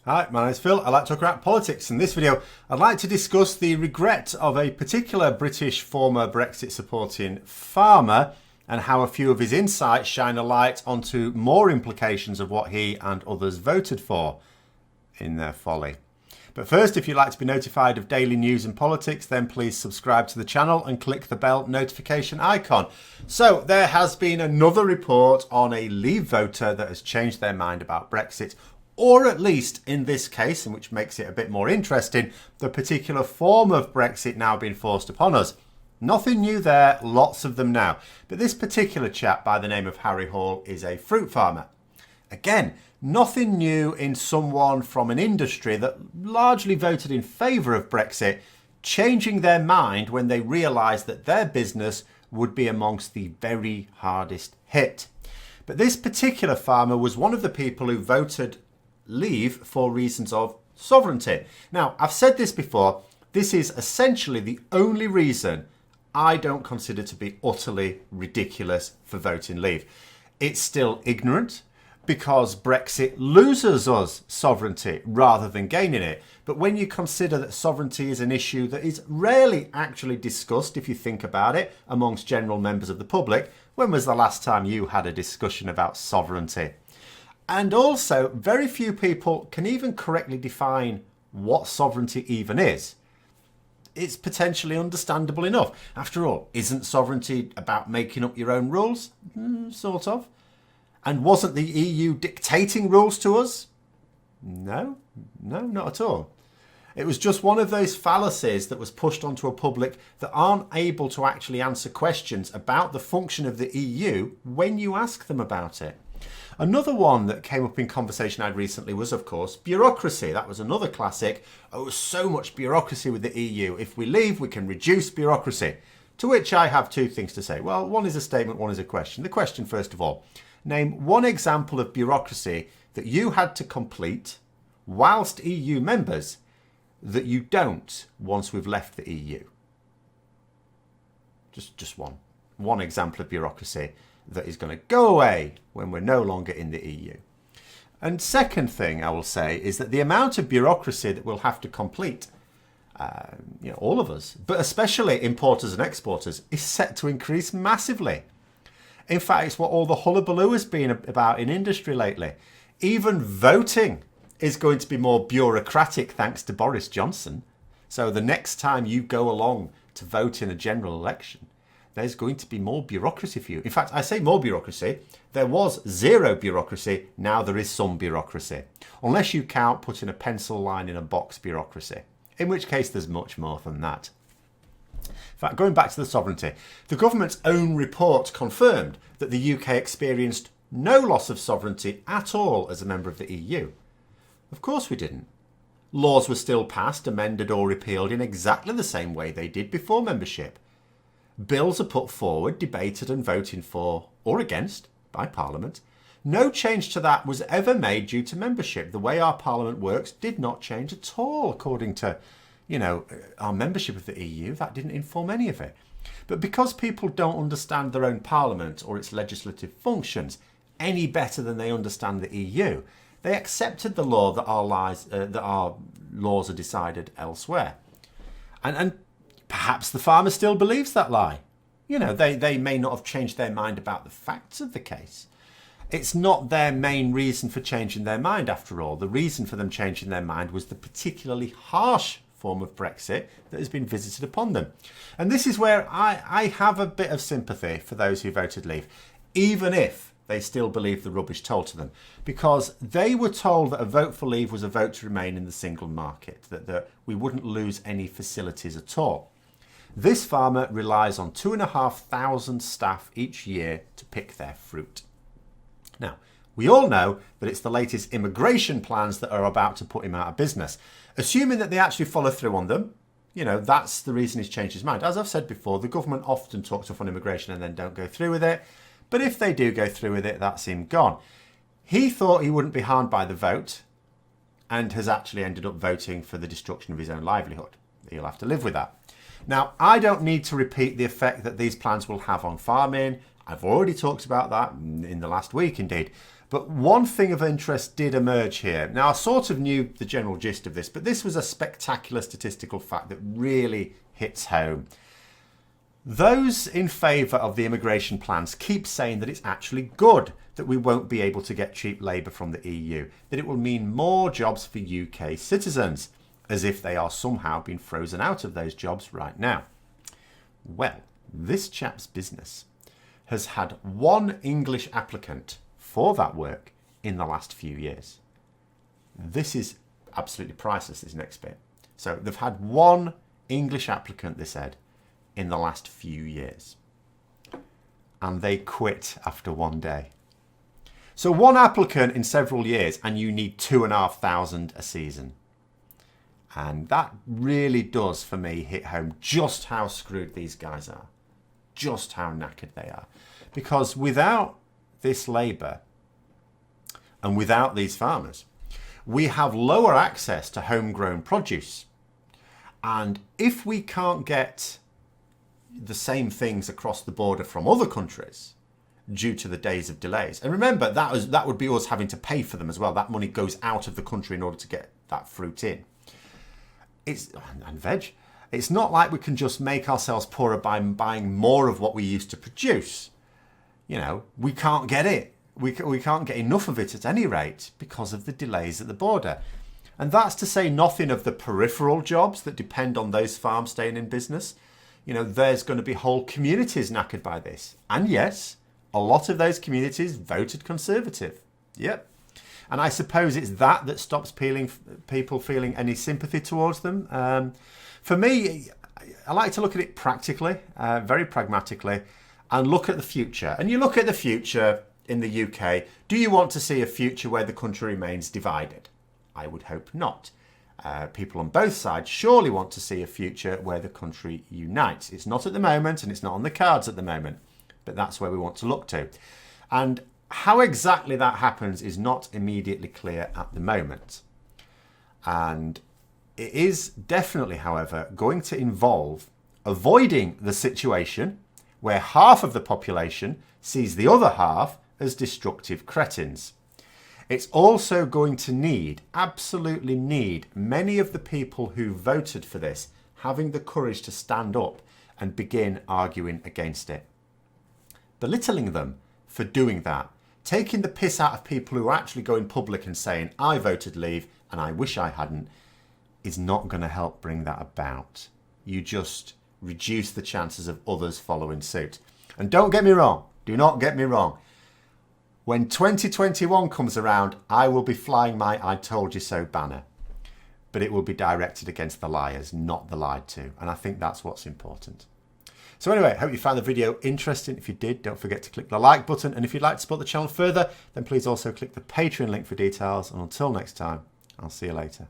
Hi, my name is Phil. I like to talk about politics. In this video, I'd like to discuss the regret of a particular British former Brexit supporting farmer and how a few of his insights shine a light onto more implications of what he and others voted for in their folly. But first, if you'd like to be notified of daily news and politics, then please subscribe to the channel and click the bell notification icon. So there has been another report on a Leave voter that has changed their mind about Brexit, or at least in this case, and which makes it a bit more interesting, the particular form of Brexit now being forced upon us. Nothing new there, lots of them now. But this particular chap by the name of Harry Hall is a fruit farmer. Again, nothing new in someone from an industry that largely voted in favour of Brexit, changing their mind when they realised that their business would be amongst the very hardest hit. But this particular farmer was one of the people who voted Leave for reasons of sovereignty. Now, I've said this before, this is essentially the only reason I don't consider to be utterly ridiculous for voting Leave. It's still ignorant because Brexit loses us sovereignty rather than gaining it. But when you consider that sovereignty is an issue that is rarely actually discussed, if you think about it, amongst general members of the public, when was the last time you had a discussion about sovereignty? And also, very few people can even correctly define what sovereignty even is. It's potentially understandable enough. After all, isn't sovereignty about making up your own rules? Sort of. And wasn't the EU dictating rules to us? No, not at all. It was just one of those fallacies that was pushed onto a public that aren't able to actually answer questions about the function of the EU when you ask them about it. Another one that came up in conversation I had recently was, of course, bureaucracy. That was another classic. Oh, so much bureaucracy with the EU. If we leave, we can reduce bureaucracy. To which I have two things to say. Well, one is a statement, one is a question. The question, first of all, name one example of bureaucracy that you had to complete whilst EU members that you don't once we've left the EU. Just one. One example of bureaucracy that is going to go away when we're no longer in the EU. And second thing I will say is that the amount of bureaucracy that we'll have to complete, all of us, but especially importers and exporters, is set to increase massively. In fact, it's what all the hullabaloo has been about in industry lately. Even voting is going to be more bureaucratic thanks to Boris Johnson. So the next time you go along to vote in a general election, there's going to be more bureaucracy for you. In fact, I say more bureaucracy. There was zero bureaucracy. Now there is some bureaucracy. Unless you count putting a pencil line in a box bureaucracy, in which case there's much more than that. In fact, going back to the sovereignty, the government's own report confirmed that the UK experienced no loss of sovereignty at all as a member of the EU. Of course we didn't. Laws were still passed, amended or repealed in exactly the same way they did before membership. Bills are put forward, debated and voted for or against by Parliament. No change to that was ever made due to membership. The way our Parliament works did not change at all according to, our membership of the EU. That didn't inform any of it. But because people don't understand their own Parliament or its legislative functions any better than they understand the EU, they accepted the law that our laws are decided elsewhere. And perhaps the farmer still believes that lie. They may not have changed their mind about the facts of the case. It's not their main reason for changing their mind, after all. The reason for them changing their mind was the particularly harsh form of Brexit that has been visited upon them. And this is where I have a bit of sympathy for those who voted Leave, even if they still believe the rubbish told to them, because they were told that a vote for Leave was a vote to remain in the single market, that we wouldn't lose any facilities at all. This farmer relies on 2,500 staff each year to pick their fruit. Now, we all know that it's the latest immigration plans that are about to put him out of business. Assuming that they actually follow through on them, that's the reason he's changed his mind. As I've said before, the government often talks off on immigration and then don't go through with it. But if they do go through with it, that's him gone. He thought he wouldn't be harmed by the vote and has actually ended up voting for the destruction of his own livelihood. He'll have to live with that. Now, I don't need to repeat the effect that these plans will have on farming. I've already talked about that in the last week, indeed. But one thing of interest did emerge here. Now, I sort of knew the general gist of this, but this was a spectacular statistical fact that really hits home. Those in favour of the immigration plans keep saying that it's actually good that we won't be able to get cheap labour from the EU, that it will mean more jobs for UK citizens, as if they are somehow being frozen out of those jobs right now. Well, this chap's business has had one English applicant for that work in the last few years. This is absolutely priceless, this next bit. So they've had one English applicant, they said, in the last few years. And they quit after one day. So one applicant in several years, and you need 2,500 a season. And that really does, for me, hit home just how screwed these guys are. Just how knackered they are. Because without this labour and without these farmers, we have lower access to homegrown produce. And if we can't get the same things across the border from other countries due to the days of delays, and remember that would be us having to pay for them as well. That money goes out of the country in order to get that fruit in. And veg. It's not like we can just make ourselves poorer by buying more of what we used to produce. You know, we can't get it. We can't get enough of it at any rate because of the delays at the border. And that's to say nothing of the peripheral jobs that depend on those farms staying in business. You know, there's going to be whole communities knackered by this. And yes, a lot of those communities voted Conservative. Yep. And I suppose it's that stops people feeling any sympathy towards them. For me, I like to look at it practically, very pragmatically, and look at the future. And you look at the future in the UK. Do you want to see a future where the country remains divided? I would hope not. People on both sides surely want to see a future where the country unites. It's not at the moment, and it's not on the cards at the moment, but that's where we want to look to. And how exactly that happens is not immediately clear at the moment. And it is definitely, however, going to involve avoiding the situation where half of the population sees the other half as destructive cretins. It's also going to need, absolutely need, many of the people who voted for this having the courage to stand up and begin arguing against it. Belittling them for doing that, taking the piss out of people who are actually going public and saying, I voted Leave and I wish I hadn't, is not going to help bring that about. You just reduce the chances of others following suit. And don't get me wrong, do not get me wrong. When 2021 comes around, I will be flying my I told you so banner. But it will be directed against the liars, not the lied to. And I think that's what's important. So anyway, I hope you found the video interesting. If you did, don't forget to click the like button. And if you'd like to support the channel further, then please also click the Patreon link for details. And until next time, I'll see you later.